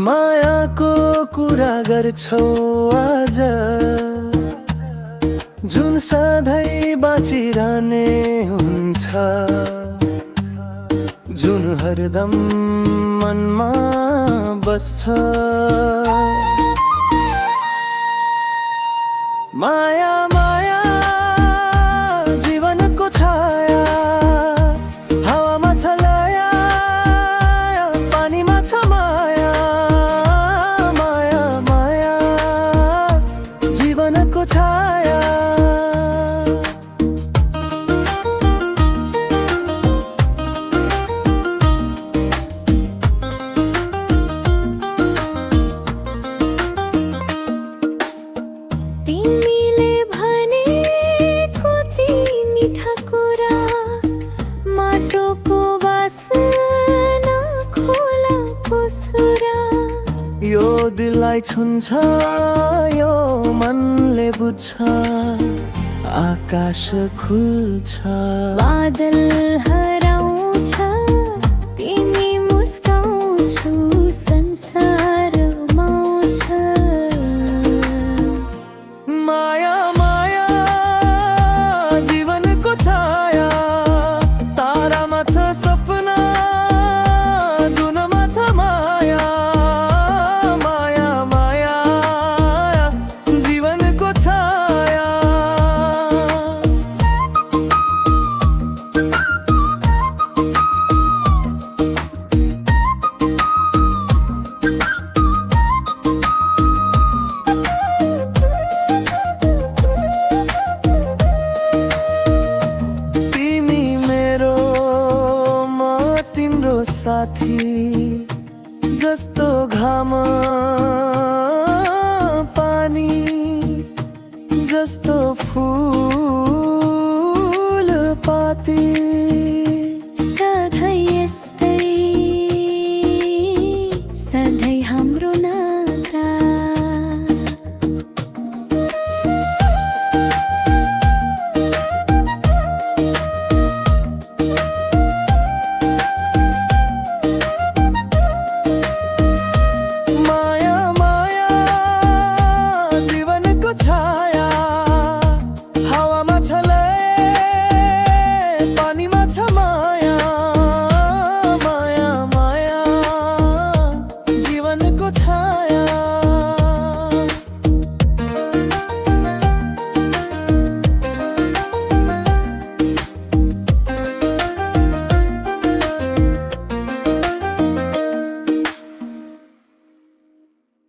मायाको कुरा गर्छौ आज, जुन सधैँ बाँचिरहने हुन्छ, जुन हरदम मनमा बस्छ। माया माया जीवनको छाया, हावामा छ लया, पानीमा छ माया। माया माया जीवनको छाया। तिमीले भनेको ती मिठा कुरा, माटोको वासना खोलाको सुरा। यो दिललाई छुन्छ, यो मनले बुझ्छ, आकाश खुल्छ। बादल हराउँछ, तिमी मुस्काउँछौ, संसार रमाउँछ। माया माया जीवनको छाया, तारामा छ सपना, जुनमा छ माया। माया माया जीवनको छाया। तिम्रो साथी जस्तो घाम पानी जस्तो फूल पाती।